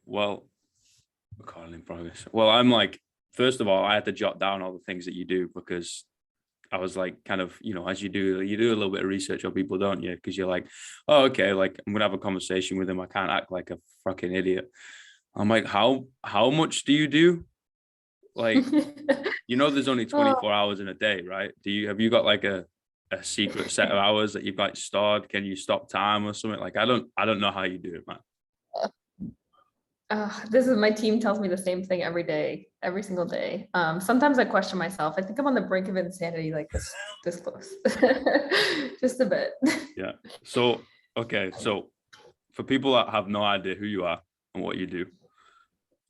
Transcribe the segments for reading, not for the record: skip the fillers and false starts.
Well, recording in progress. Well, I'm like, first of all, I had to jot down all the things that you do because I was like, kind of, as you do a little bit of research on people, don't you? Because you're like, oh, okay, like I'm gonna have a conversation with him. I can't act like a fucking idiot. I'm like, how much do you do? Like, there's only Oh, 24 hours in a day, right? Have you got like a secret set of hours that you've got stored? Can you stop time or something? Like, I don't know how you do it, man. this is my team tells me the same thing every day, every single day. Sometimes I question myself. I think I'm on the brink of insanity, like this close, just a bit. Yeah. So, okay. So for people that have no idea who you are and what you do,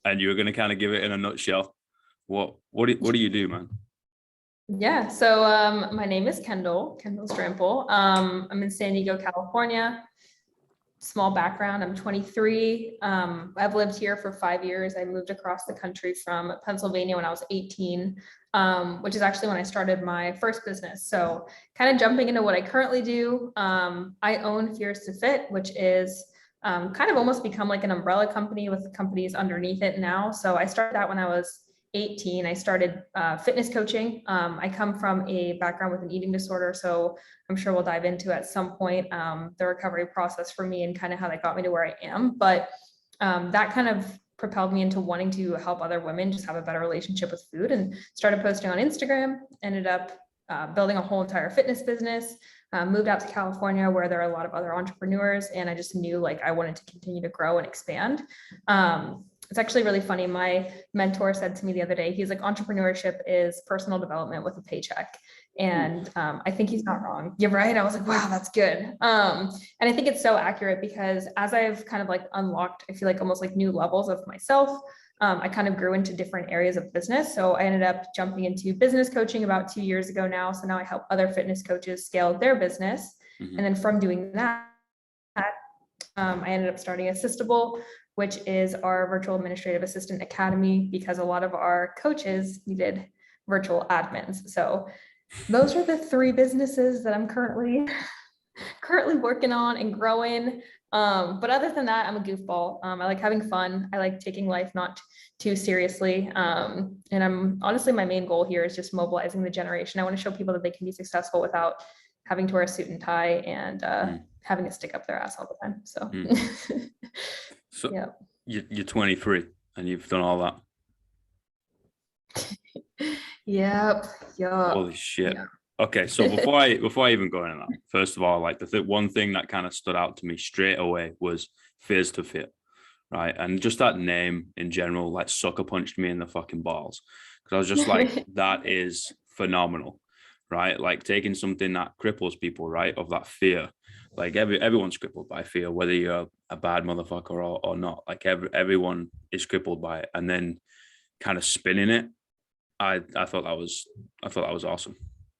and you're going to kind of give it in a nutshell, what do you do, man? Yeah. So my name is Kendall Strampel. I'm in San Diego, California. Small background. I'm 23. I've lived here for 5 years. I moved across the country from Pennsylvania when I was 18, which is actually when I started my first business. So kind of jumping into what I currently do, I own Fears to Fit, which is kind of almost become like an umbrella company with companies underneath it now. So I started that when I was 18. I started fitness coaching. I come from a background with an eating disorder, so I'm sure we'll dive into at some point the recovery process for me and kind of how that got me to where I am. But that kind of propelled me into wanting to help other women just have a better relationship with food, and started posting on Instagram, ended up building a whole entire fitness business, moved out to California where there are a lot of other entrepreneurs. And I just knew like I wanted to continue to grow and expand. It's actually really funny. My mentor said to me the other day, he's like, entrepreneurship is personal development with a paycheck. And I think he's not wrong. You're right. I was like, wow, that's good. And I think it's so accurate because as I've kind of like unlocked, I feel like almost like new levels of myself, I kind of grew into different areas of business. So I ended up jumping into business coaching about 2 years ago now. So now I help other fitness coaches scale their business. Mm-hmm. And then from doing that, I ended up starting Assistable, which is our virtual administrative assistant academy, because a lot of our coaches needed virtual admins. So those are the three businesses that I'm currently working on and growing. But other than that, I'm a goofball. I like having fun. I like taking life not too seriously. And I'm honestly, my main goal here is just mobilizing the generation. I want to show people that they can be successful without having to wear a suit and tie and having to stick up their ass all the time. So, So yeah. you're 23 and you've done all that. Yep. Holy shit. Yeah. Okay, so before I even go into that, first of all, like one thing that kind of stood out to me straight away was Fears to Fit, right? And just that name in general, like sucker punched me in the fucking balls, because I was just like, that is phenomenal, right? Like taking something that cripples people, right, of that fear. Like everyone's crippled by fear, whether you're a bad motherfucker or not. Like everyone is crippled by it, and then kind of spinning it. I thought that was awesome.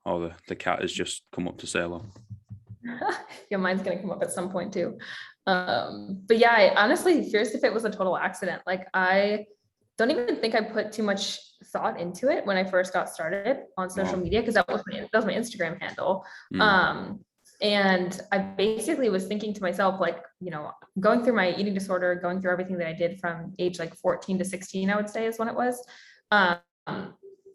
Oh, the cat has just come up to say hello. Yeah, mine's gonna come up at some point too. But yeah, honestly, Fears to Fit was a total accident. Like I don't even think I put too much thought into it when I first got started on social media, because that was my Instagram handle. And I basically was thinking to myself, like, going through my eating disorder, going through everything that I did from age like 14 to 16, I would say is when it was.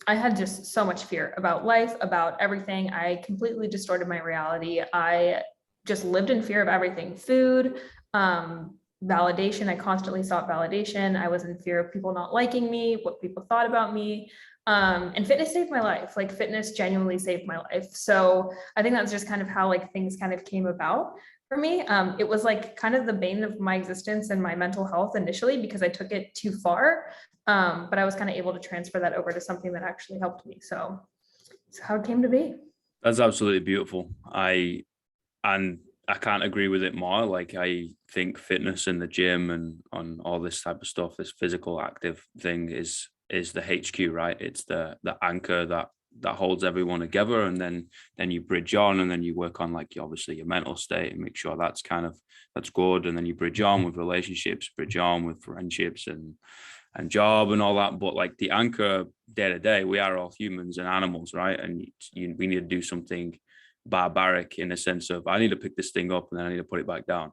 I had just so much fear about life, about everything. I completely distorted my reality. I just lived in fear of everything. Food, validation. I constantly sought validation. I was in fear of people not liking me, what people thought about me. And fitness saved my life. Like fitness genuinely saved my life. So I think that's just kind of how like things kind of came about for me. It was like kind of the bane of my existence and my mental health initially, because I took it too far. But I was kind of able to transfer that over to something that actually helped me. So it's how it came to be. That's absolutely beautiful. And I can't agree with it more. Like I think fitness in the gym and on all this type of stuff, this physical active thing is the HQ, right? It's the anchor that holds everyone together, and then you bridge on, and then you work on like obviously your mental state and make sure that's good, and then you bridge on with relationships, bridge on with friendships and job and all that. But like the anchor day to day, we are all humans and animals, right? And we need to do something barbaric in a sense of I need to pick this thing up and then I need to put it back down.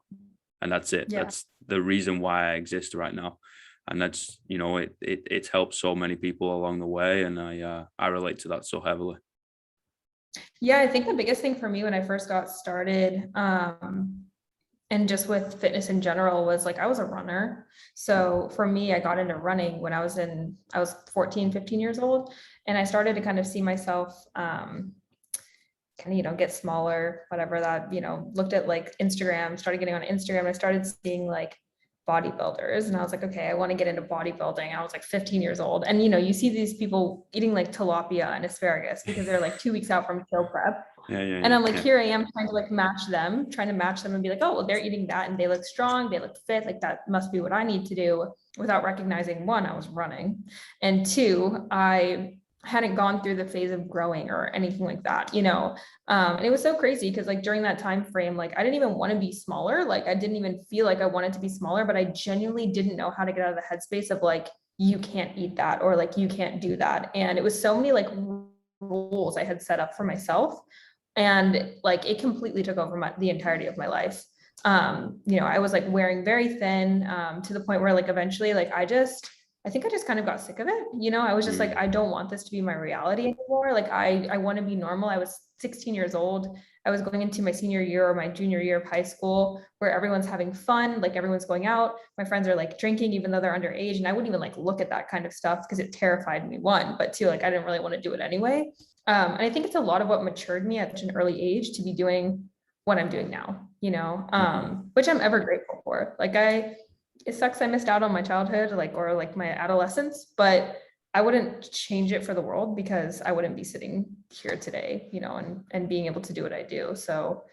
and that's it. Yeah. That's the reason why I exist right now. And that's, it's helped so many people along the way. And I relate to that so heavily. Yeah, I think the biggest thing for me when I first got started, and just with fitness in general, was like, I was a runner. So for me, I got into running when I was 14, 15 years old. And I started to kind of see myself, kind of, get smaller, whatever that, looked at like Instagram, started getting on Instagram. I started seeing like bodybuilders, and I was like, okay, I want to get into bodybuilding. I was like 15 years old. And, you see these people eating like tilapia and asparagus because they're like 2 weeks out from show prep. And I'm like, here I am trying to match them and be like, oh, well, they're eating that and they look strong, they look fit. Like that must be what I need to do, without recognizing, one, I was running, and two, I hadn't gone through the phase of growing or anything like that, and it was so crazy because like during that time frame, like I didn't even want to be smaller. Like I didn't even feel like I wanted to be smaller, but I genuinely didn't know how to get out of the headspace of like, you can't eat that, or like, you can't do that. And it was so many like rules I had set up for myself. And like, it completely took over the entirety of my life. I was like wearing very thin, to the point where like eventually, like I think I just kind of got sick of it. I was just like, I don't want this to be my reality anymore. Like I want to be normal. I was 16 years old. I was going into my senior year or my junior year of high school, where everyone's having fun. Like everyone's going out. My friends are like drinking, even though they're underage. And I wouldn't even like look at that kind of stuff because it terrified me, one, but two, like I didn't really want to do it anyway. And I think it's a lot of what matured me at such an early age to be doing what I'm doing now, which I'm ever grateful for. Like it sucks I missed out on my childhood, or my adolescence, but I wouldn't change it for the world, because I wouldn't be sitting here today, and being able to do what I do. So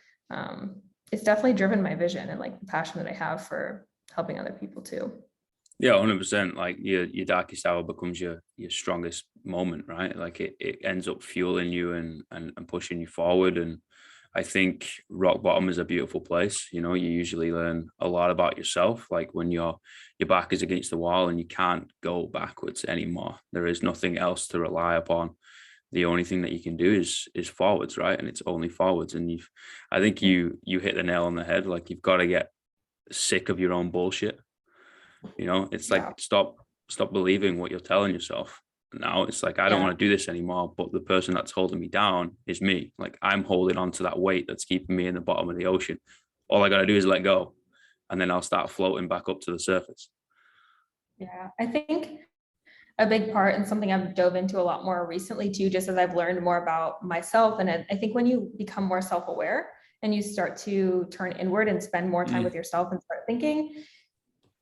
it's definitely driven my vision and like the passion that I have for helping other people too. Yeah, 100%. Like your darkest hour becomes your strongest moment, right? Like it ends up fueling you and pushing you forward. And I think rock bottom is a beautiful place. You usually learn a lot about yourself. Like when your back is against the wall and you can't go backwards anymore. There is nothing else to rely upon. The only thing that you can do is forwards, right? And it's only forwards. And I think you hit the nail on the head. Like you've got to get sick of your own bullshit. It's like, stop believing what you're telling yourself. Now it's like, I don't want to do this anymore, but the person that's holding me down is me. Like I'm holding on to that weight that's keeping me in the bottom of the ocean. All I got to do is let go, and then I'll start floating back up to the surface. Yeah, I think a big part, and something I've dove into a lot more recently too, just as I've learned more about myself. And I think when you become more self-aware and you start to turn inward and spend more time with yourself and start thinking,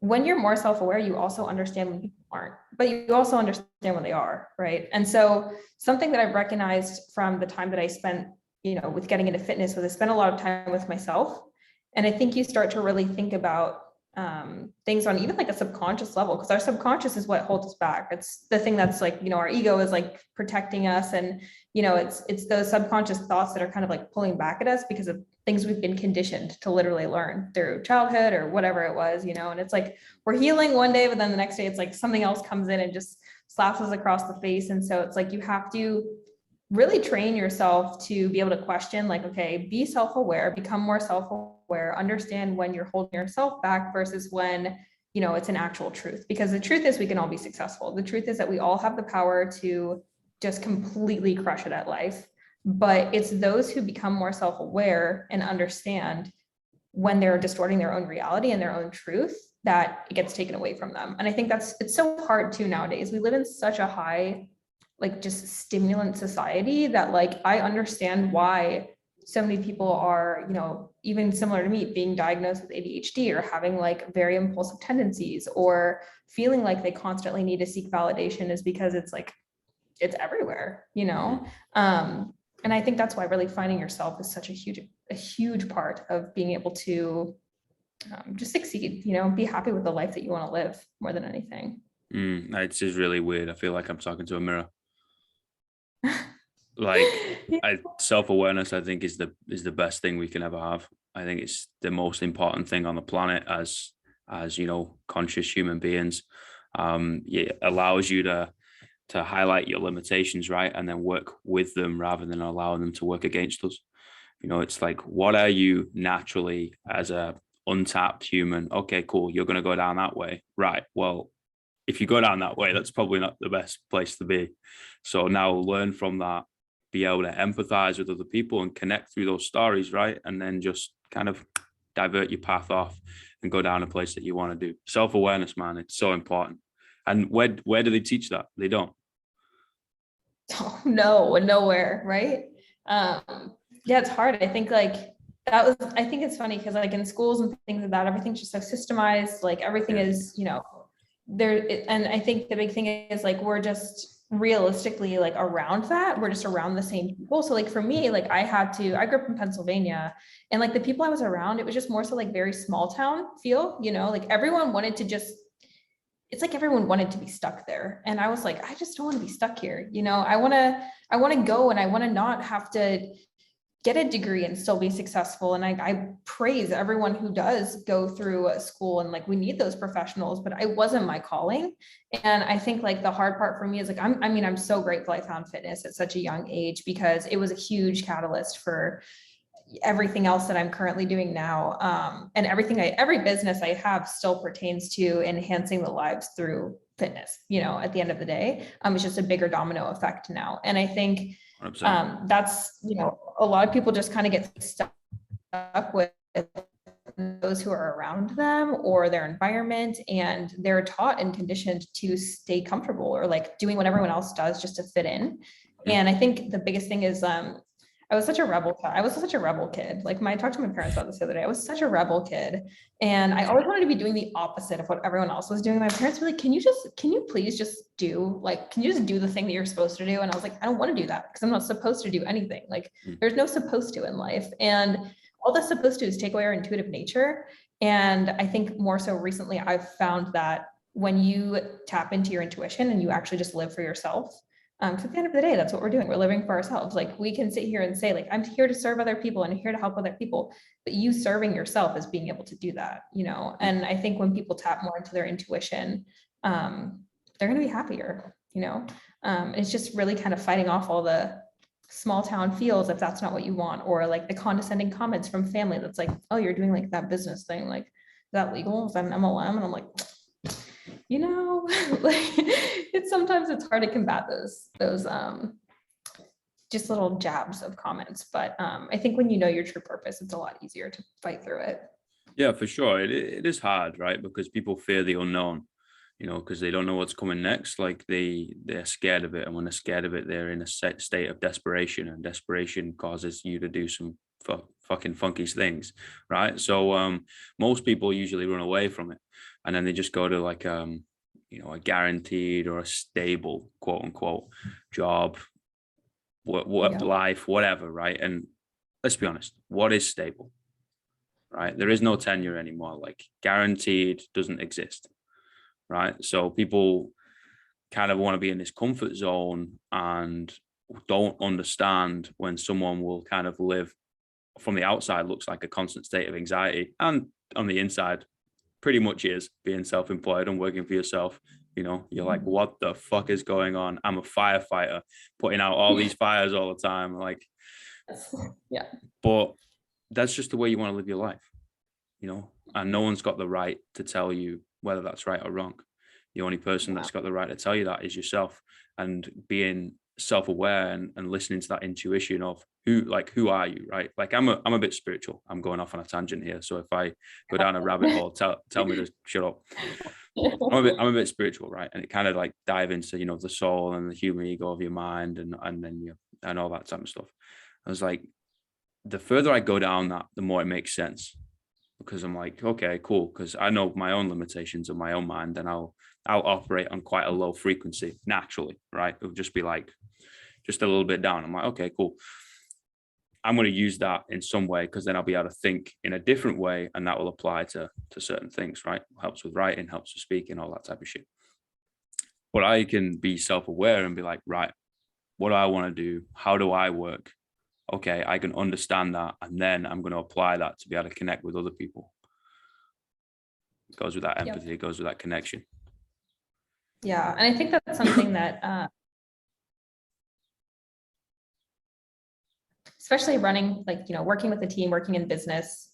when you're more self-aware, you also understand when people aren't, but you also understand when they are, right? And so something that I've recognized from the time that I spent, with getting into fitness, was I spent a lot of time with myself. And I think you start to really think about things on even like a subconscious level, because our subconscious is what holds us back. It's the thing that's like, our ego is like protecting us, and it's those subconscious thoughts that are kind of like pulling back at us because of things we've been conditioned to literally learn through childhood or whatever it was, and it's like we're healing one day, but then the next day it's like something else comes in and just slaps us across the face. And so it's like you have to really train yourself to be able to question, like, okay, be self-aware, become more self-aware, understand when you're holding yourself back versus when, it's an actual truth. Because the truth is we can all be successful. The truth is that we all have the power to just completely crush it at life. But it's those who become more self-aware and understand when they're distorting their own reality and their own truth, that it gets taken away from them. And I think it's so hard too nowadays. We live in such a high, like just stimulant society, that like, I understand why so many people are, even similar to me, being diagnosed with ADHD or having like very impulsive tendencies or feeling like they constantly need to seek validation, is because it's like, it's everywhere, and I think that's why really finding yourself is such a huge part of being able to just succeed, be happy with the life that you want to live more than anything. It's just really weird. I feel like I'm talking to a mirror. Like self-awareness, I think is the best thing we can ever have. I think it's the most important thing on the planet as conscious human beings. It allows you to highlight your limitations, right? And then work with them rather than allowing them to work against us. It's like, what are you naturally as a untapped human. Okay, cool. You're going to go down that way. Right. Well, if you go down that way, that's probably not the best place to be. So now learn from that, be able to empathize with other people and connect through those stories, right? And then just kind of divert your path off and go down a place that you want to do. Self-awareness, man, it's so important. And where do they teach that? They don't. Oh, no, nowhere, right? Yeah, it's hard. I think I think it's funny because like in schools and things like that, everything's just so systemized, like everything is, there. And I think the big thing is like, we're just realistically like around that. We're just around the same people. So like for me, like I grew up in Pennsylvania, and like the people I was around, it was just more so like very small town feel, like everyone wanted to just, it's like everyone wanted to be stuck there. And I was like, I just don't want to be stuck here. I want to go, and I want to not have to get a degree and still be successful. And I praise everyone who does go through school, and like, we need those professionals, but it wasn't my calling. And I think like the hard part for me is like, I'm so grateful I found fitness at such a young age, because it was a huge catalyst for everything else that I'm currently doing now. And every business I have still pertains to enhancing the lives through fitness, at the end of the day. It's just a bigger domino effect now. And I think 100%. that's, a lot of people just kind of get stuck with those who are around them or their environment, and they're taught and conditioned to stay comfortable or like doing what everyone else does just to fit in. And I think the biggest thing is, I was such a rebel kid. Like I talked to my parents about this the other day. I was such a rebel kid, and I always wanted to be doing the opposite of what everyone else was doing. My parents were like, can you please just do the thing that you're supposed to do? And I was like, I don't want to do that because I'm not supposed to do anything. Like there's no supposed to in life. And all that's supposed to is take away our intuitive nature. And I think more so recently, I've found that when you tap into your intuition and you actually just live for yourself, because at the end of the day, that's what we're doing. We're living for ourselves. Like we can sit here and say, like, I'm here to serve other people and I'm here to help other people, but you serving yourself is being able to do that, And I think when people tap more into their intuition, they're going to be happier, It's just really kind of fighting off all the small town feels if that's not what you want, or like the condescending comments from family that's like, oh, you're doing like that business thing, like, is that legal? Is that an MLM? And I'm like, like sometimes it's hard to combat those just little jabs of comments. But I think when you know your true purpose, it's a lot easier to fight through it. Yeah, for sure. It is hard, right? Because people fear the unknown, because they don't know what's coming next. Like they're scared of it. And when they're scared of it, they're in a state of desperation, and desperation causes you to do some fucking funky things, right? So most people usually run away from it, and then they just go to like a guaranteed or a stable, quote unquote, job, life, whatever, right? And let's be honest, what is stable, right? There is no tenure anymore. Like guaranteed doesn't exist, right? So people kind of want to be in this comfort zone and don't understand when someone will kind of live from the outside looks like a constant state of anxiety, and on the inside pretty much is being self-employed and working for yourself. You're like, what the fuck is going on? I'm a firefighter putting out all these fires all the time. Like, yeah, but that's just the way you want to live your life, and no one's got the right to tell you whether that's right or wrong. The only person that's got the right to tell you that is yourself, and being self-aware and listening to that intuition of who are you, right? Like I'm a bit spiritual. I'm going off on a tangent here, so if I go down a rabbit hole, tell me to shut up. I'm a bit spiritual, right? And it kind of like dive into the soul and the human ego of your mind and then and all that type of stuff. I was like, the further I go down that, the more it makes sense, because I'm like, okay, cool, because I know my own limitations of my own mind, and I'll operate on quite a low frequency naturally, right? It'll just be like just a little bit down. I'm like, okay, cool. I'm going to use that in some way, because then I'll be able to think in a different way, and that will apply to certain things, right? Helps with writing, helps with speaking, all that type of shit. But I can be self-aware and be like, right, what do I want to do? How do I work? Okay, I can understand that, and then I'm going to apply that to be able to connect with other people. It goes with that empathy. It goes with that connection. Yeah, and I think that's something that especially running, like, working with a team, working in business,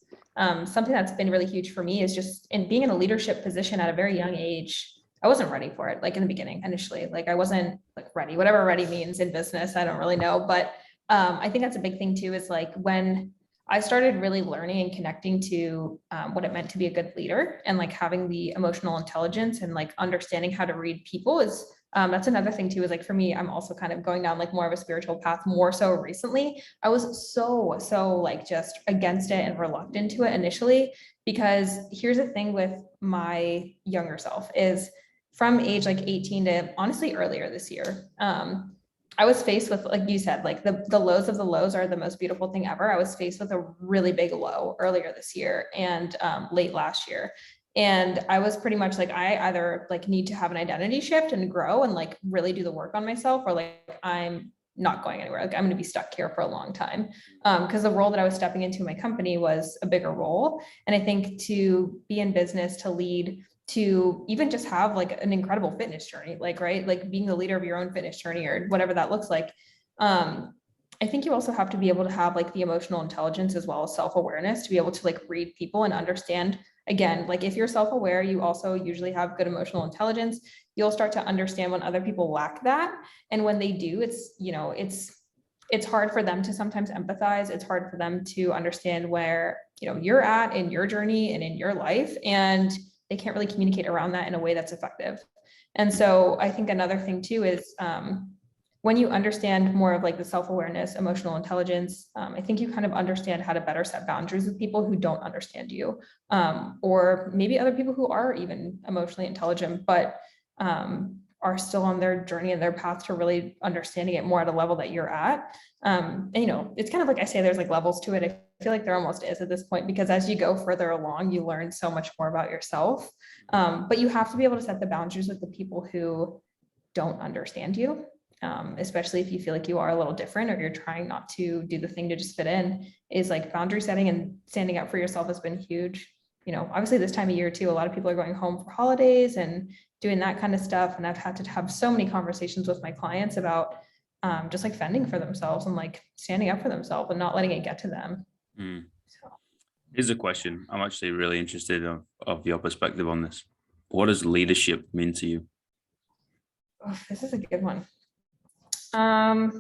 something that's been really huge for me is just in being in a leadership position at a very young age. I wasn't ready for it, like in the beginning, initially, like I wasn't like ready, whatever ready means in business, I don't really know. But I think that's a big thing too, is like when I started really learning and connecting to what it meant to be a good leader and like having the emotional intelligence and like understanding how to read people is that's another thing too, is like for me, I'm also kind of going down like more of a spiritual path more so recently. I was so like just against it and reluctant to it initially, because here's the thing with my younger self is from age like 18 to honestly earlier this year. I was faced with, like you said, like the lows of the lows are the most beautiful thing ever. I was faced with a really big low earlier this year and late last year. And I was pretty much like, I either like need to have an identity shift and grow and like really do the work on myself, or like I'm not going anywhere. Like I'm going to be stuck here for a long time. Because the role that I was stepping into in my company was a bigger role. And I think to be in business, to lead, to even just have like an incredible fitness journey, like, right, like being the leader of your own fitness journey or whatever that looks like. I think you also have to be able to have like the emotional intelligence as well as self-awareness to be able to like read people and understand. Again, like if you're self-aware, you also usually have good emotional intelligence. You'll start to understand when other people lack that. And when they do, it's, you know, it's hard for them to sometimes empathize. It's hard for them to understand where, you know, you're at in your journey and in your life. And they can't really communicate around that in a way that's effective. And so I think another thing too is when you understand more of like the self-awareness, emotional intelligence, I think you kind of understand how to better set boundaries with people who don't understand you, or maybe other people who are even emotionally intelligent, but are still on their journey and their path to really understanding it more at a level that you're at. And, you know, it's kind of like I say, there's like levels to it. I feel like there almost is at this point, because as you go further along, you learn so much more about yourself. But you have to be able to set the boundaries with the people who don't understand you, especially if you feel like you are a little different or you're trying not to do the thing to just fit in. Is like boundary setting and standing up for yourself has been huge. You know, obviously this time of year too, a lot of people are going home for holidays and doing that kind of stuff. And I've had to have so many conversations with my clients about just like fending for themselves and like standing up for themselves and not letting it get to them. So. Here's a question. I'm actually really interested of your perspective on this. What does leadership mean to you? Oh, this is a good one. Wow,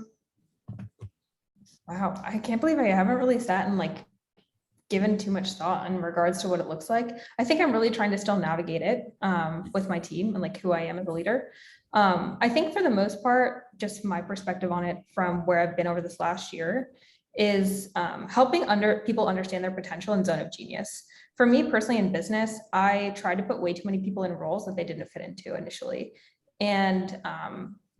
I can't believe I haven't really sat and like given too much thought in regards to what it looks like. I think I'm really trying to still navigate it with my team and like who I am as a leader. I think for the most part, just my perspective on it from where I've been over this last year is helping people understand their potential and zone of genius. For me personally in business, I tried to put way too many people in roles that they didn't fit into initially. And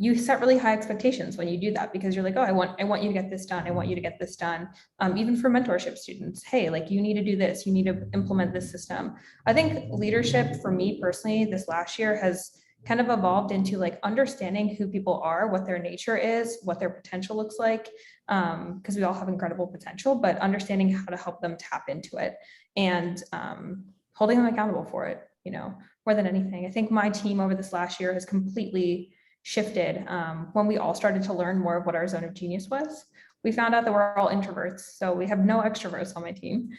you set really high expectations when you do that, because you're like, oh, I want you to get this done. I want you to get this done. Even for mentorship students, hey, like you need to do this, you need to implement this system. I think leadership for me personally this last year has kind of evolved into like understanding who people are, what their nature is, what their potential looks like, because we all have incredible potential, but understanding how to help them tap into it and holding them accountable for it, you know, more than anything. I think my team over this last year has completely shifted when we all started to learn more of what our zone of genius was. We found out that we're all introverts, so we have no extroverts on my team,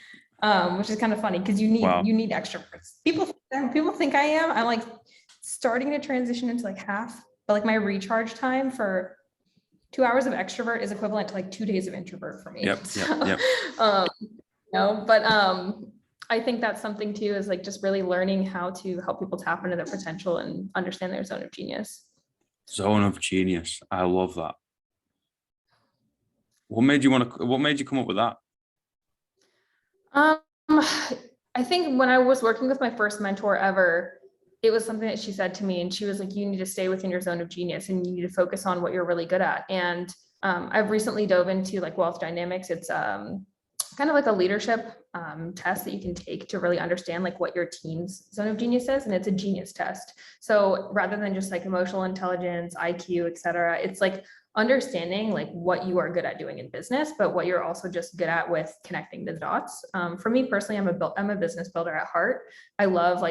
which is kind of funny because you need extroverts. People think I am. I'm like starting to transition into like half, but like my recharge time for 2 hours of extrovert is equivalent to like 2 days of introvert for me. Yep. I think that's something too, is like just really learning how to help people tap into their potential and understand their zone of genius. Zone of genius. I love that. What made you come up with that? I think when I was working with my first mentor ever, it was something that she said to me, and she was like, you need to stay within your zone of genius and you need to focus on what you're really good at. And I've recently dove into like wealth dynamics. It's kind of like a leadership test that you can take to really understand like what your team's zone of genius is. And it's a genius test. So rather than just like emotional intelligence, IQ, et cetera, it's like understanding like what you are good at doing in business, but what you're also just good at with connecting the dots. For me personally, I'm a business builder at heart. I love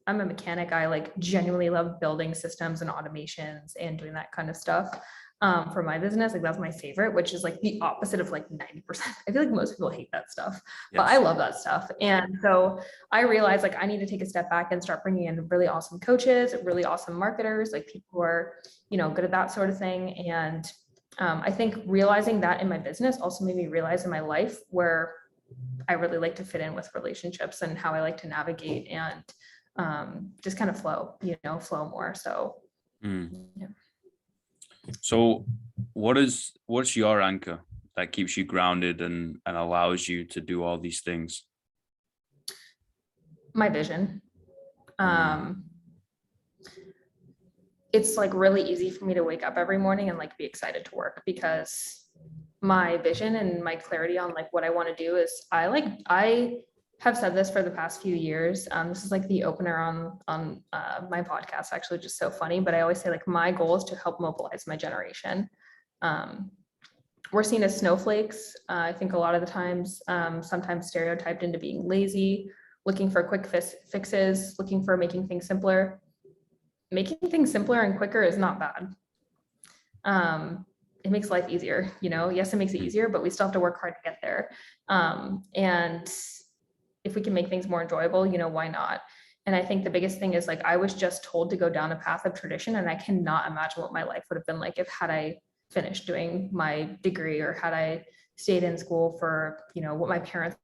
I'm a mechanic. I like genuinely love building systems and automations and doing that kind of stuff. for my business. Like that's my favorite, which is like the opposite of like 90%. I feel like most people hate that stuff, but I love that stuff. And so I realized like I need to take a step back and start bringing in really awesome coaches, really awesome marketers, like people who are, you know, good at that sort of thing. And I think realizing that in my business also made me realize in my life where I really like to fit in with relationships and how I like to navigate and just kind of flow, you know, flow more. So, yeah. So what's your anchor that keeps you grounded and allows you to do all these things? My vision. It's like really easy for me to wake up every morning and like be excited to work because my vision and my clarity on like what I want to do is I have said this for the past few years. This is like the opener on my podcast, actually, just so funny. But I always say like my goal is to help mobilize my generation. We're seen as snowflakes. I think a lot of the times, sometimes stereotyped into being lazy, looking for quick fixes, looking for making things simpler. Making things simpler and quicker is not bad. It makes life easier, you know. Yes, it makes it easier, but we still have to work hard to get there. And if we can make things more enjoyable, you know, why not? And I think the biggest thing is like I was just told to go down a path of tradition, and I cannot imagine what my life would have been like if had I finished doing my degree or had I stayed in school for, you know, what my parents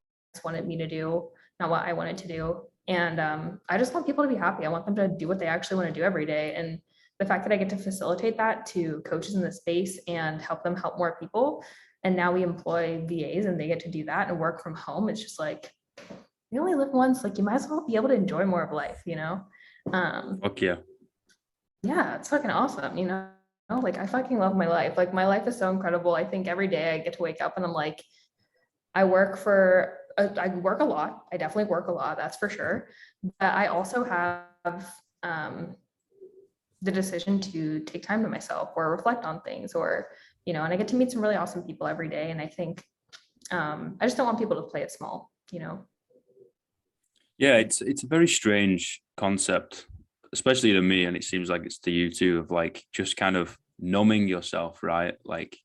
wanted me to do, not what I wanted to do. And I just want people to be happy. I want them to do what they actually want to do every day. And the fact that I get to facilitate that to coaches in the space and help them help more people. And now we employ VAs and they get to do that and work from home. It's just like, you only live once, like you might as well be able to enjoy more of life, you know? Okay. Yeah, it's fucking awesome, you know? Like I fucking love my life. Like my life is so incredible. I think every day I get to wake up and I'm like, I work a lot. I definitely work a lot, that's for sure. But I also have the decision to take time to myself or reflect on things or, you know, and I get to meet some really awesome people every day. And I think I just don't want people to play it small, you know? Yeah, it's a very strange concept, especially to me, and it seems like it's to you too, of like just kind of numbing yourself, right? Like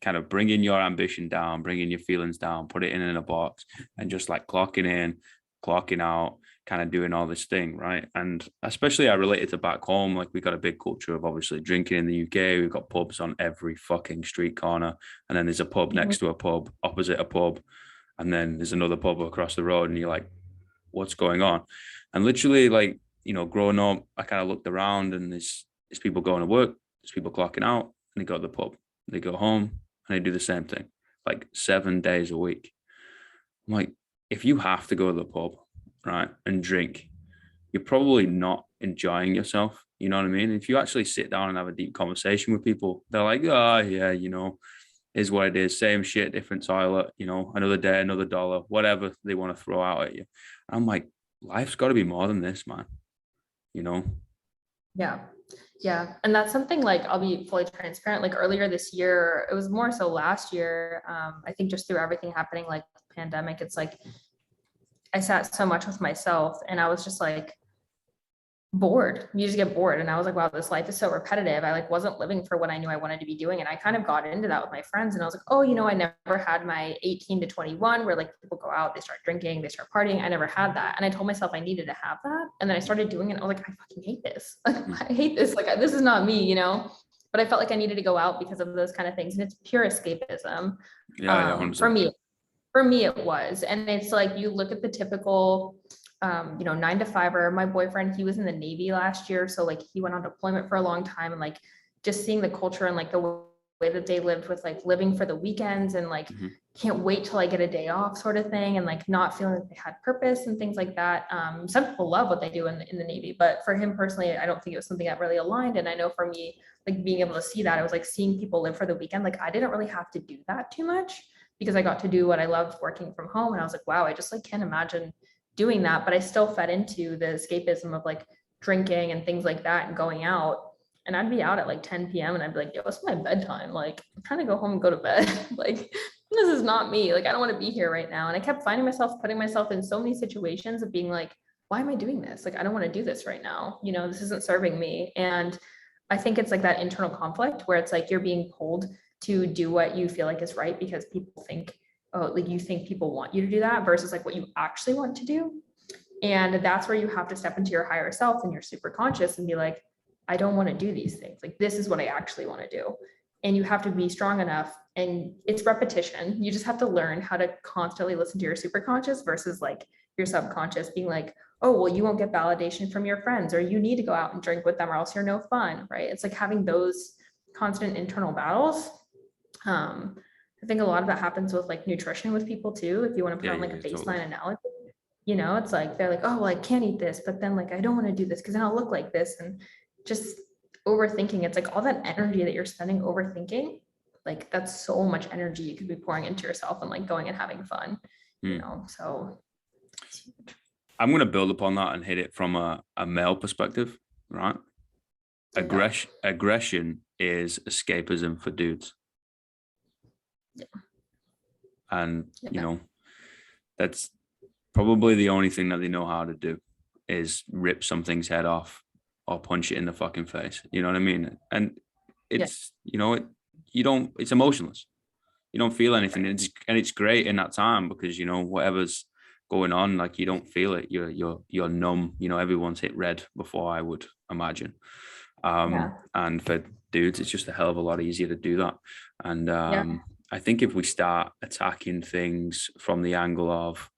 kind of bringing your ambition down, bringing your feelings down, put it in a box and just like clocking in, clocking out, kind of doing all this thing, right? And especially I relate it to back home. Like we got a big culture of obviously drinking in the UK. We've got pubs on every fucking street corner. And then there's a pub next to a pub, opposite a pub. And then there's another pub across the road. And you're like, what's going on? And literally like, you know, growing up, I kind of looked around and there's people going to work, there's people clocking out and they go to the pub, they go home, and they do the same thing, like 7 days a week. I'm like, if you have to go to the pub, right, and drink, you're probably not enjoying yourself. You know what I mean? If you actually sit down and have a deep conversation with people, they're like, oh, yeah, you know, is what it is. Same shit, different toilet, you know, another day, another dollar, whatever they want to throw out at you. I'm like, life's got to be more than this, man. You know? Yeah. Yeah. And that's something like, I'll be fully transparent. Like earlier this year, it was more so last year. I think just through everything happening, like pandemic, it's like, I sat so much with myself and I was just like bored. You just get bored. And I was like, wow, this life is so repetitive. I like wasn't living for what I knew I wanted to be doing. And I kind of got into that with my friends. And I was like, oh, you know, I never had my 18 to 21 where like people go out, they start drinking, they start partying. I never had that. And I told myself I needed to have that. And then I started doing it. And I was like, I fucking hate this. I hate this. Like, this is not me, you know? But I felt like I needed to go out because of those kind of things. And it's pure escapism. Yeah, For me, it was. And it's like, you look at the typical, you know, 9-to-5er. My boyfriend, he was in the Navy last year. So like he went on deployment for a long time and like just seeing the culture and like the way that they lived with like living for the weekends and like can't wait till I get a day off sort of thing. And like not feeling like they had purpose and things like that. Some people love what they do in the Navy, but for him personally, I don't think it was something that really aligned. And I know for me, like being able to see that, I was like seeing people live for the weekend. Like I didn't really have to do that too much because I got to do what I loved working from home. And I was like, wow, I just like can't imagine doing that. But I still fed into the escapism of like drinking and things like that and going out. And I'd be out at like 10 p.m. and I'd be like, yo, it's my bedtime. Like I'm trying to go home and go to bed. Like this is not me. Like I don't want to be here right now. And I kept finding myself putting myself in so many situations of being like, why am I doing this? Like I don't want to do this right now. You know, this isn't serving me. And I think it's like that internal conflict where it's like you're being pulled to do what you feel like is right because people think, oh, like you think people want you to do that versus like what you actually want to do. And that's where you have to step into your higher self and your super conscious and be like, I don't want to do these things. Like, this is what I actually want to do. And you have to be strong enough, and it's repetition. You just have to learn how to constantly listen to your super conscious versus like your subconscious being like, oh, well, you won't get validation from your friends, or you need to go out and drink with them or else you're no fun, right? It's like having those constant internal battles. I think a lot of that happens with like nutrition with people too. If you want to put on like a baseline totally. analogy, you know, it's like they're like, oh, well, I can't eat this, but then like I don't want to do this because then I'll look like this. And just overthinking, it's like all that energy that you're spending overthinking, like that's so much energy you could be pouring into yourself and like going and having fun, you know. So I'm going to build upon that and hit it from a male perspective, right? Aggression is escapism for dudes. Yeah. And, you know, that's probably the only thing that they know how to do is rip something's head off or punch it in the fucking face. You know what I mean? And it's, you know, it's emotionless. You don't feel anything. And it's great in that time because, you know, whatever's going on, like you don't feel it. You're numb. You know, everyone's hit red before, I would imagine. And for dudes, it's just a hell of a lot easier to do that. And I think if we start attacking things from the angle of,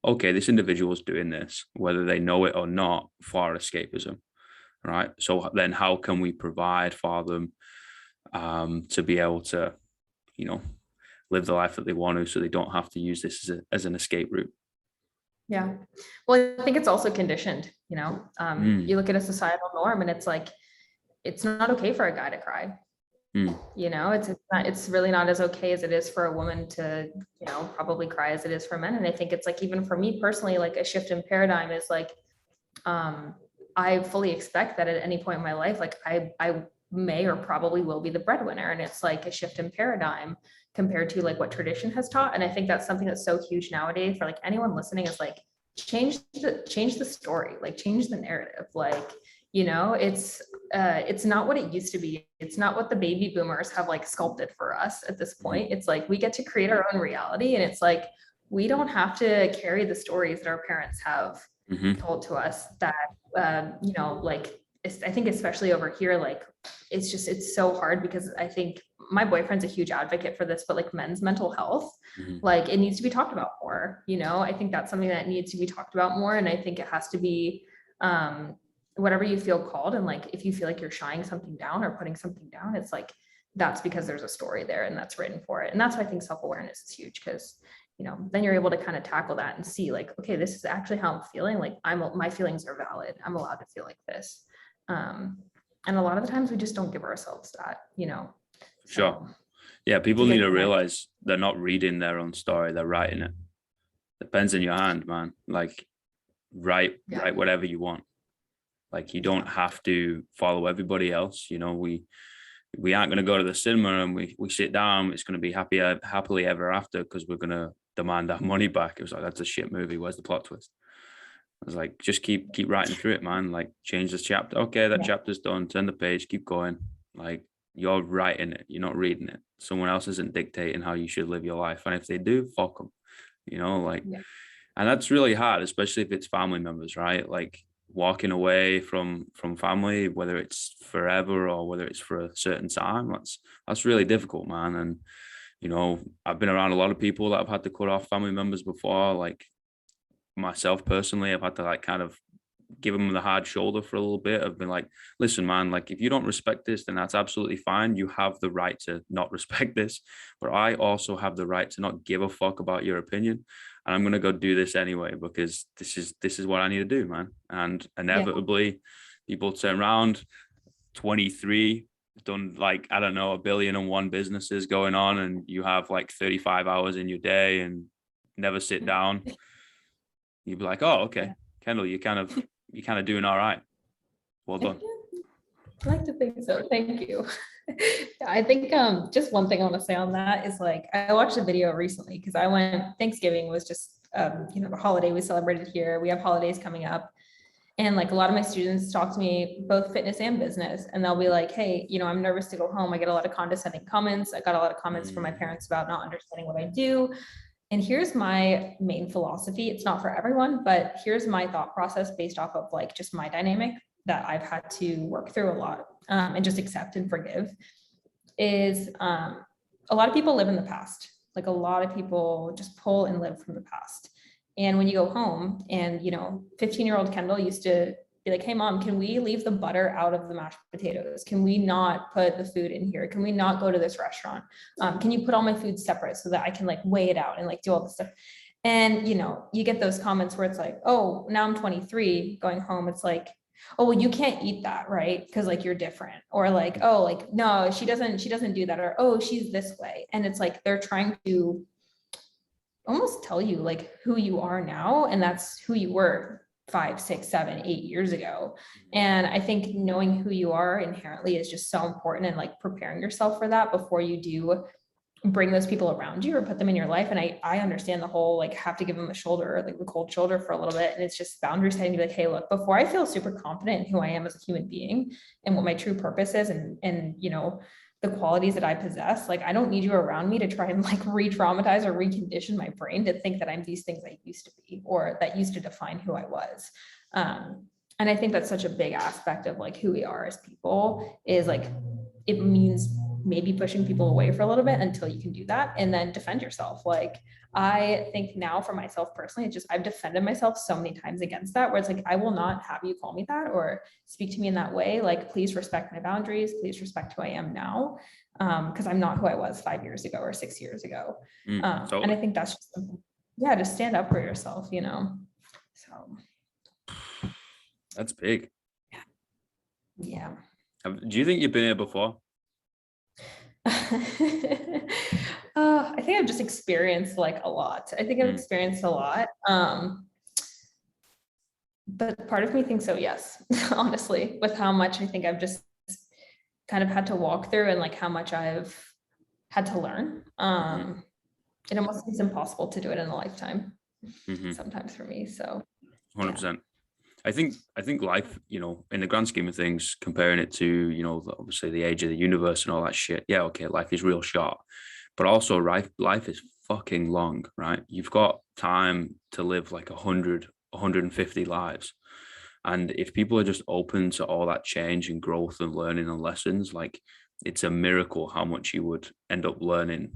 okay, this individual's doing this, whether they know it or not, for escapism, right? So then how can we provide for them to be able to, you know, live the life that they want to, so they don't have to use this as an escape route? Yeah. Well, I think it's also conditioned, you know. You look at a societal norm and it's like, it's not okay for a guy to cry. You know, it's really not as okay as it is for a woman to, you know, probably cry as it is for men. And I think it's like, even for me personally, like a shift in paradigm is like, I fully expect that at any point in my life, like I may or probably will be the breadwinner. And it's like a shift in paradigm compared to like what tradition has taught. And I think that's something that's so huge nowadays for like anyone listening is like, change the story, like change the narrative. Like, you know, it's not what it used to be. It's not what the baby boomers have like sculpted for us at this point. It's like, we get to create our own reality. And it's like, we don't have to carry the stories that our parents have told to us that, you know, like, I think especially over here, like, it's so hard because I think my boyfriend's a huge advocate for this, but like men's mental health, like it needs to be talked about more, you know. I think that's something that needs to be talked about more. And I think it has to be, whatever you feel called. And like, if you feel like you're shying something down or putting something down, it's like, that's because there's a story there and that's written for it. And that's why I think self-awareness is huge, because, you know, then you're able to kind of tackle that and see like, okay, this is actually how I'm feeling. Like my feelings are valid. I'm allowed to feel like this. And a lot of the times we just don't give ourselves that, you know. Sure. Yeah. People need to realize they're not reading their own story. They're writing it. The pen's in your hand, man. Like write whatever you want. Like you don't have to follow everybody else. You know, we aren't going to go to the cinema and we sit down. It's going to be happily ever after because we're going to demand our money back. It was like, that's a shit movie. Where's the plot twist? I was like, just keep writing through it, man. Like change this chapter. Okay, that chapter's done. Turn the page. Keep going. Like you're writing it. You're not reading it. Someone else isn't dictating how you should live your life. And if they do, fuck them. You know, like, and that's really hard, especially if it's family members, right? Like walking away from family, whether it's forever or whether it's for a certain time, that's really difficult, man. And you know, I've been around a lot of people that have had to cut off family members before. Like myself personally, I've had to like kind of give them the hard shoulder for a little bit. I've been like, listen, man, like if you don't respect this, then that's absolutely fine. You have the right to not respect this, but I also have the right to not give a fuck about your opinion. And I'm going to go do this anyway, because this is what I need to do, man. And inevitably people turn around, 23, done like, I don't know, 1,000,000,001 businesses going on, and you have like 35 hours in your day and never sit down. You'd be like, oh, okay, Kendall, you're kind of doing all right. Well done. I like to think so. Thank you. I think just one thing I want to say on that is like, I watched a video recently because Thanksgiving was just, you know, the holiday we celebrated here. We have holidays coming up. And like a lot of my students talk to me, both fitness and business, and they'll be like, hey, I'm nervous to go home. I get a lot of condescending comments. I got a lot of comments from my parents about not understanding what I do. And here's my main philosophy. It's not for everyone, but here's my thought process based off of like just my dynamic that I've had to work through a lot, and just accept and forgive is, a lot of people live in the past. Like a lot of people just pull and live from the past. And when you go home and, 15-year-old Kendall used to be like, hey mom, can we leave the butter out of the mashed potatoes? Can we not put the food in here? Can we not go to this restaurant? Can you put all my food separate so that I can like weigh it out and like do all this stuff? And, you get those comments where it's like, oh, now I'm 23 going home. It's like, oh, well, you can't eat that, right? Because like you're different. Or like, oh, like, no, she doesn't do that. Or, oh, she's this way. And it's like, they're trying to almost tell you like who you are now. And that's who you were 5, 6, 7, 8 years ago. And I think knowing who you are inherently is just so important, and like preparing yourself for that before you do bring those people around you or put them in your life. And I understand the whole, like, have to give them the shoulder, like the cold shoulder for a little bit. And it's just boundary setting to be like, hey, look, before I feel super confident in who I am as a human being and what my true purpose is, and the qualities that I possess, like, I don't need you around me to try and like re-traumatize or recondition my brain to think that I'm these things I used to be, or that used to define who I was. And I think that's such a big aspect of like who we are as people, is like, it means maybe pushing people away for a little bit until you can do that and then defend yourself. Like, I think now for myself personally, it's just, I've defended myself so many times against that, where it's like, I will not have you call me that or speak to me in that way. Like, please respect my boundaries. Please respect who I am now. Because I'm not who I was 5 years ago or 6 years ago. And I think that's just, to stand up for yourself, so. That's big. Yeah. Do you think you've been here before? I think I've just experienced like a lot. I think I've experienced a lot. But part of me thinks so, yes, honestly, with how much I think I've just kind of had to walk through and like how much I've had to learn. It almost seems impossible to do it in a lifetime sometimes for me. So 100%. I think life, in the grand scheme of things, comparing it to, obviously the age of the universe and all that shit. Yeah, okay, life is real short, but also life is fucking long, right? You've got time to live like 100, 150 lives. And if people are just open to all that change and growth and learning and lessons, like, it's a miracle how much you would end up learning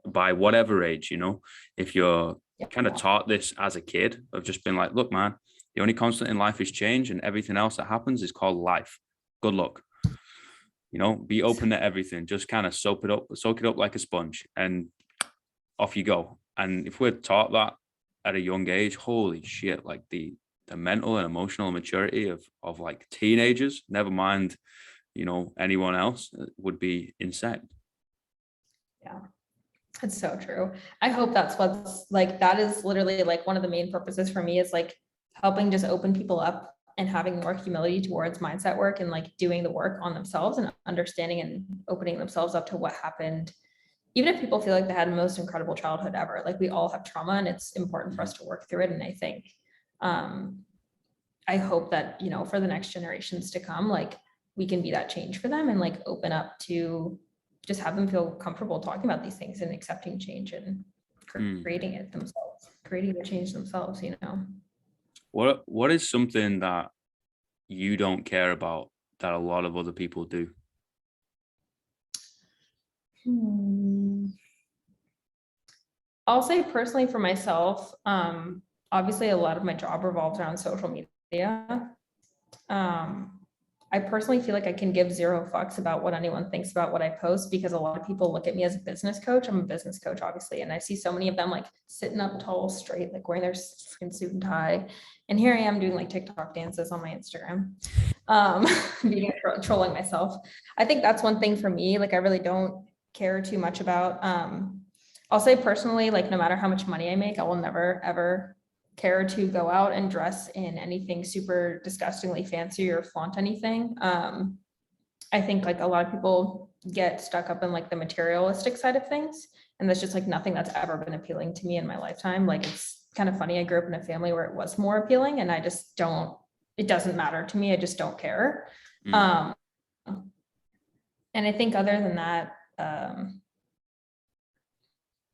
by whatever age, if you're kind of taught this as a kid, of just been like, look, man, the only constant in life is change, and everything else that happens is called life. Good luck. Be open to everything. Just kind of soak it up like a sponge, and off you go. And if we're taught that at a young age, holy shit, like the mental and emotional maturity of like teenagers, never mind, anyone else, would be insane. Yeah. It's so true. I hope that's what's like, that is literally like one of the main purposes for me, is like helping just open people up and having more humility towards mindset work and like doing the work on themselves and understanding and opening themselves up to what happened. Even if people feel like they had the most incredible childhood ever, like we all have trauma and it's important for us to work through it. And I think, I hope that, for the next generations to come, like we can be that change for them and like open up to just have them feel comfortable talking about these things and accepting change and creating it themselves, creating the change themselves, What is something that you don't care about that a lot of other people do? I'll say personally for myself, obviously a lot of my job revolves around social media. I personally feel like I can give zero fucks about what anyone thinks about what I post, because a lot of people look at me as a business coach. I'm a business coach, obviously. And I see so many of them like sitting up tall, straight, like wearing their freaking suit and tie. And here I am doing like TikTok dances on my Instagram, trolling myself. I think that's one thing for me. Like, I really don't care too much about, I'll say personally, like no matter how much money I make, I will never, ever care to go out and dress in anything super disgustingly fancy or flaunt anything. I think like a lot of people get stuck up in like the materialistic side of things, and that's just like nothing that's ever been appealing to me in my lifetime. Like, it's kind of funny, I grew up in a family where it was more appealing, and I just don't, it doesn't matter to me. I just don't care. Mm. And I think other than that,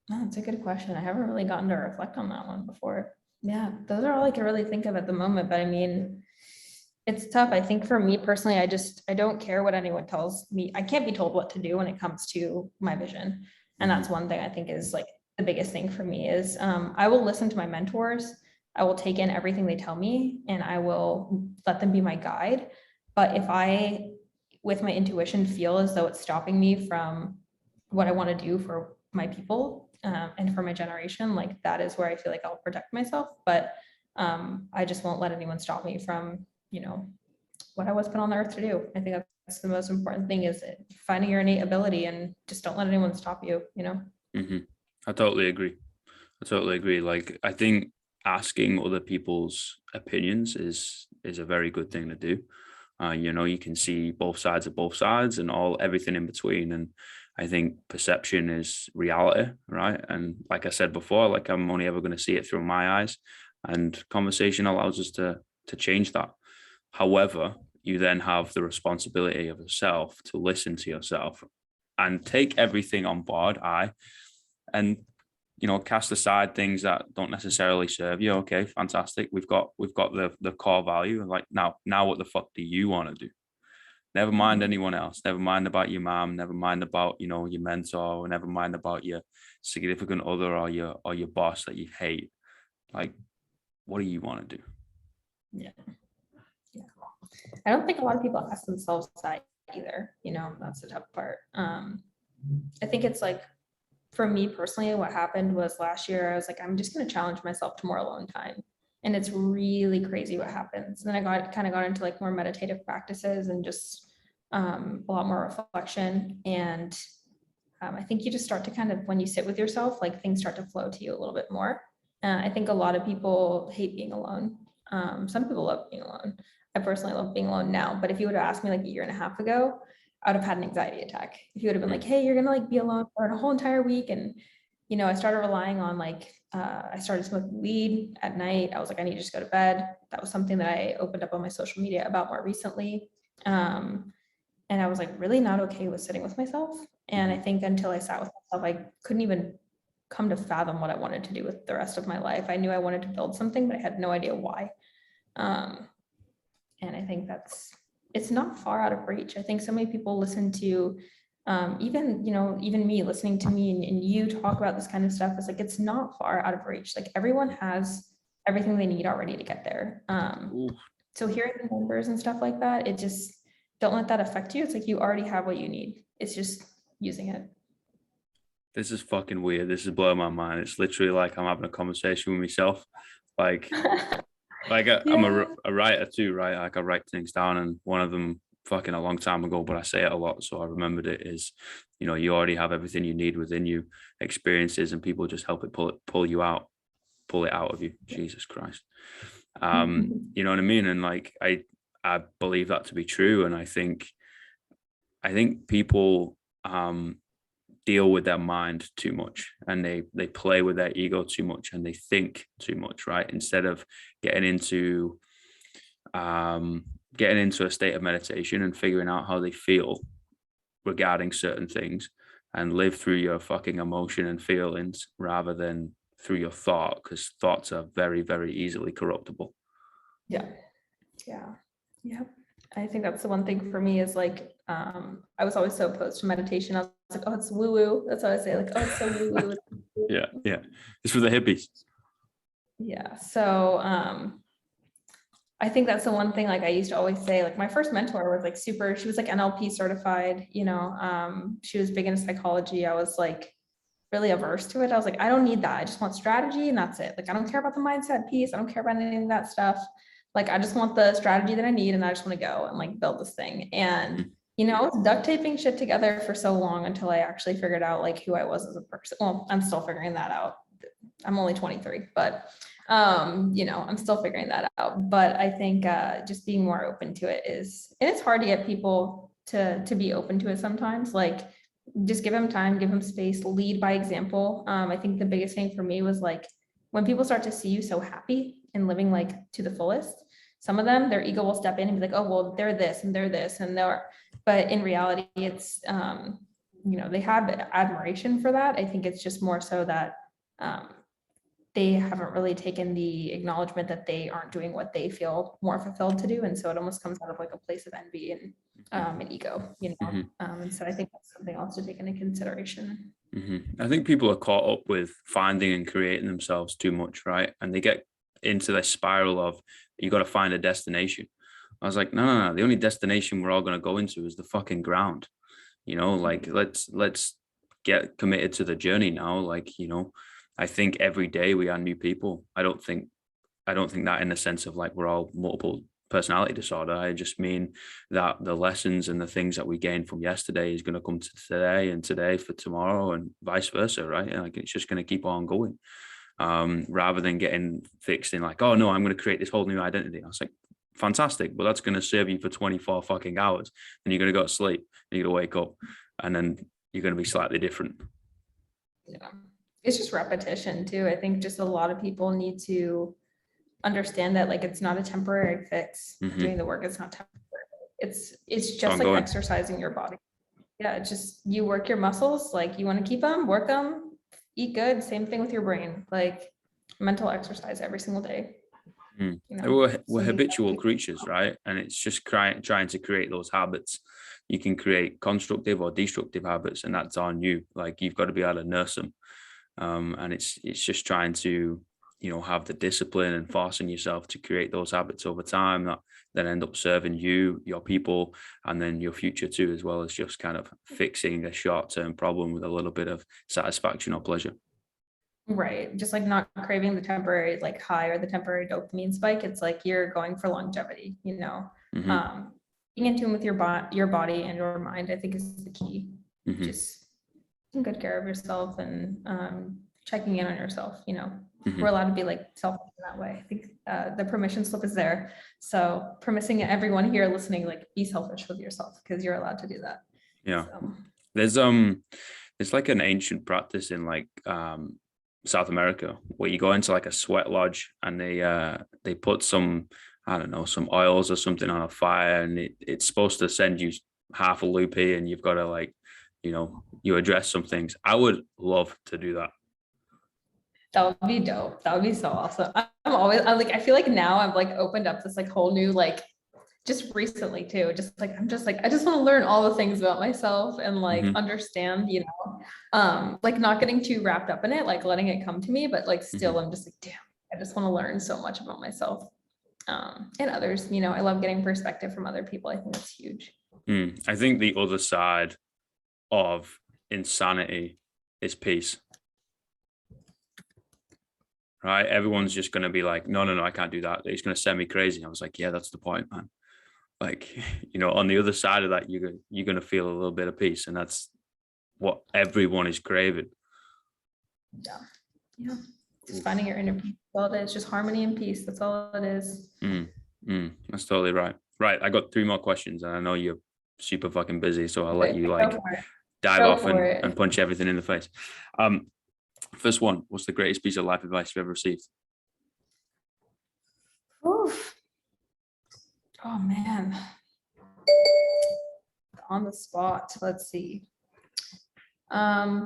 no, it's a good question. I haven't really gotten to reflect on that one before. Yeah, those are all I can really think of at the moment. But I mean, it's tough. I think for me personally, I don't care what anyone tells me. I can't be told what to do when it comes to my vision. And that's one thing I think is like the biggest thing for me is I will listen to my mentors. I will take in everything they tell me and I will let them be my guide. But if I, with my intuition, feel as though it's stopping me from what I want to do for my people, and for my generation, like that is where I feel like I'll protect myself. But I just won't let anyone stop me from, what I was put on the earth to do. I think that's the most important thing is finding your innate ability and just don't let anyone stop you, I totally agree. Like, I think asking other people's opinions is a very good thing to do. You can see both sides and everything in between. And I think perception is reality, right? And like I said before, like I'm only ever going to see it through my eyes, and conversation allows us to change that. However, you then have the responsibility of yourself to listen to yourself and take everything on board. And cast aside things that don't necessarily serve you. Okay, fantastic. We've got the core value. Like now what the fuck do you want to do? Never mind anyone else. Never mind about your mom. Never mind about, your mentor, or never mind about your significant other or your boss that you hate. Like, what do you want to do? Yeah. I don't think a lot of people ask themselves that either. That's the tough part. I think it's like, for me personally, what happened was last year, I was like, I'm just going to challenge myself to more alone time. And it's really crazy what happens. And then I got into like more meditative practices and just a lot more reflection. And I think you just start to kind of, when you sit with yourself, like things start to flow to you a little bit more. I think a lot of people hate being alone. Some people love being alone. I personally love being alone now, but if you would have asked me like a year and a half ago, I would have had an anxiety attack. If you would have been like, hey, you're gonna like be alone for a whole entire week. And, I started relying on like, I started smoking weed at night. I was like, I need to just go to bed. That was something that I opened up on my social media about more recently. And I was like really not okay with sitting with myself. And I think until I sat with myself, I couldn't even come to fathom what I wanted to do with the rest of my life. I knew I wanted to build something, but I had no idea why. And I think it's not far out of reach. I think so many people listen to, even me listening to me and you talk about this kind of stuff. It's like, it's not far out of reach. Like everyone has everything they need already to get there. So hearing the numbers and stuff like that, it just, don't let that affect you. It's like, you already have what you need. It's just using it. This is fucking weird. This is blowing my mind. It's literally like I'm having a conversation with myself. Like, I'm a writer too, right? Like I write things down, and one of them fucking a long time ago, but I say it a lot, so I remembered it, is, you already have everything you need within you. Experiences and people just help it pull it out of you. Jesus Christ. You know what I mean? And like I believe that to be true. And I think people deal with their mind too much, and they play with their ego too much, and they think too much, right? Instead of getting into a state of meditation and figuring out how they feel regarding certain things, and live through your fucking emotion and feelings rather than through your thought, because thoughts are very, very easily corruptible. Yeah. I think that's the one thing for me is like, I was always so opposed to meditation. I was like, oh, it's woo woo. That's what I say. Like, oh, it's so woo woo. Yeah. It's for the hippies. Yeah. So, I think that's the one thing, like I used to always say, like my first mentor was like she was like NLP certified, she was big into psychology. I was like really averse to it. I was like, I don't need that. I just want strategy and that's it. Like, I don't care about the mindset piece. I don't care about any of that stuff. Like, I just want the strategy that I need. And I just want to go and like build this thing. And, I was duct taping shit together for so long until I actually figured out like who I was as a person. Well, I'm still figuring that out. I'm only 23, but I'm still figuring that out. But I think just being more open to it and it's hard to get people to be open to it sometimes. Like, just give them time, give them space, lead by example. I think the biggest thing for me was like when people start to see you so happy and living like to the fullest, some of them, their ego will step in and be like, oh, well, they're this and they're this and but in reality, it's, they have admiration for that. I think it's just more so that they haven't really taken the acknowledgement that they aren't doing what they feel more fulfilled to do. And so it almost comes out of like a place of envy and an ego, and so I think that's something else to take into consideration. I think people are caught up with finding and creating themselves too much, right? And they get into this spiral of, you got to find a destination. I was like, no. The only destination we're all going to go into is the fucking ground. Like, let's get committed to the journey now. Like, I think every day we are new people. I don't think that in the sense of like we're all multiple personality disorder. I just mean that the lessons and the things that we gained from yesterday is going to come to today, and today for tomorrow, and vice versa, right? And like, it's just going to keep on going, rather than getting fixed in like, oh no, I'm going to create this whole new identity. I was like, fantastic, but that's going to serve you for 24 fucking hours. Then you're going to go to sleep, and you're going to wake up, and then you're going to be slightly different. Yeah. It's just repetition too. I think just a lot of people need to understand that like it's not a temporary fix. Doing the work is not temporary. It's just like exercising your body. Yeah, it's just, you work your muscles, like you want to keep them, work them, eat good. Same thing with your brain, like mental exercise every single day. We're habitual creatures, right? And it's just trying to create those habits. You can create constructive or destructive habits, and that's on you. Like, you've got to be able to nurse them. And it's just trying to, have the discipline and forcing yourself to create those habits over time that end up serving you, your people, and then your future too, as well as just kind of fixing a short-term problem with a little bit of satisfaction or pleasure. Right. Just like not craving the temporary like high or the temporary dopamine spike. It's like you're going for longevity, being in tune with your body and your mind, I think is the key. Just taking good care of yourself and checking in on yourself, We're allowed to be like selfish in that way. I think the permission slip is there. So permitting everyone here listening, like, be selfish with yourself, because you're allowed to do that. Yeah. So. There's like an ancient practice in like South America where you go into like a sweat lodge, and they put some, I don't know, some oils or something on a fire, and it's supposed to send you half a loopy, and you've got to like, you address some things. I would love to do that. That would be dope. That would be so awesome. I feel like now I've like opened up this like whole new, like, just recently too, I just want to learn all the things about myself and like understand, like not getting too wrapped up in it, like letting it come to me, but like still I'm just like, damn, I just want to learn so much about myself and others. I love getting perspective from other people. I think that's huge. I think the other side of insanity is peace. Right? Everyone's just going to be like, no, I can't do that. It's going to send me crazy. I was like, yeah, that's the point, man. Like, on the other side of that, you're going to feel a little bit of peace, and that's what everyone is craving. Yeah. Just finding your inner peace. All it is, just harmony and peace. That's all it is. That's totally right. Right. I got 3 more questions, and I know you're super fucking busy, so I'll let you like dive off and punch everything in the face. First one, what's the greatest piece of life advice you've ever received? Oof. Oh man. On the spot. Let's see. I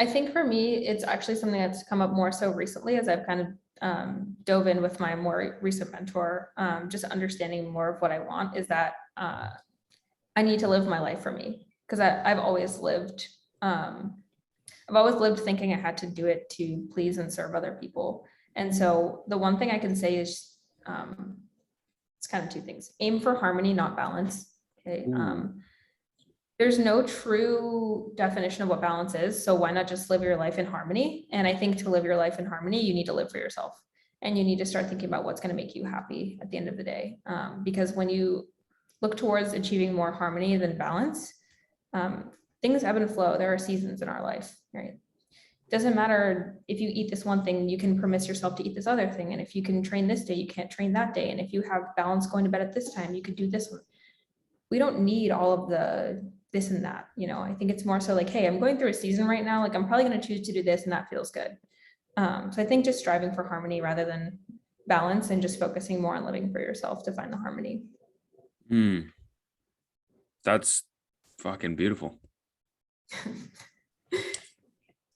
think for me, it's actually something that's come up more so recently as I've kind of dove in with my more recent mentor, just understanding more of what I want is that I need to live my life for me, because I've always lived thinking I had to do it to please and serve other people. And so the one thing I can say is it's kind of 2 things. Aim for harmony, not balance. Okay. There's no true definition of what balance is. So why not just live your life in harmony? And I think to live your life in harmony, you need to live for yourself, and you need to start thinking about what's going to make you happy at the end of the day. Because when you look towards achieving more harmony than balance, things ebb and flow. There are seasons in our life, right? Doesn't matter if you eat this one thing, you can permit yourself to eat this other thing. And if you can train this day, you can't train that day. And if you have balance going to bed at this time, you could do this one. We don't need all of the this and that. I think it's more so like, hey, I'm going through a season right now. Like, I'm probably going to choose to do this, and that feels good. So I think just striving for harmony rather than balance and just focusing more on living for yourself to find the harmony. That's fucking beautiful.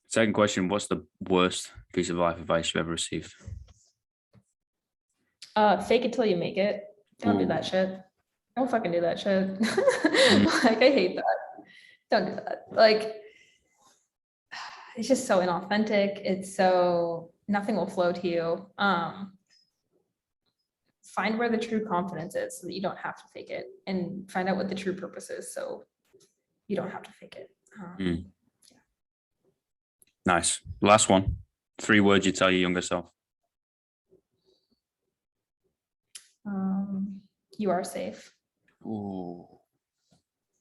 Second question, what's the worst piece of life advice you've ever received? Fake it till you make it. Don't do Ooh. that shit. Don't fucking do that shit. Like, I hate that. Don't do that. Like, it's just so inauthentic. It's so, nothing will flow to you. Find where the true confidence is so that you don't have to fake it, and find out what the true purpose is so you don't have to fake it. Nice. Last one. 3 words you tell your younger self. You are safe. Oh,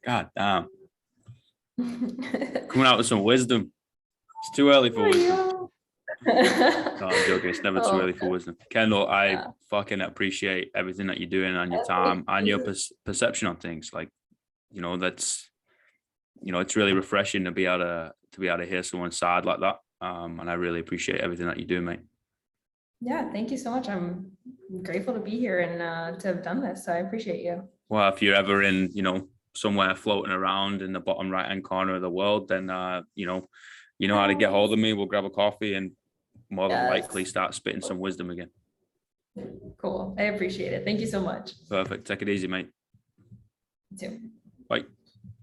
God damn. Coming out with some wisdom. It's too early for wisdom. No, I'm joking. It's never too early for wisdom. Kendall, I fucking appreciate everything that you're doing and your time and your perception on things. Like, you know, that's, you know, it's really refreshing to be able to hear someone's side like that. And I really appreciate everything that you do, mate. Yeah, thank you so much. I'm grateful to be here and to have done this. So I appreciate you. Well, if you're ever in, you know, somewhere floating around in the bottom right-hand corner of the world, then, you know how to get hold of me. We'll grab a coffee and more than likely start spitting some wisdom again. Cool. I appreciate it. Thank you so much. Perfect. Take it easy, mate. You too. Bye.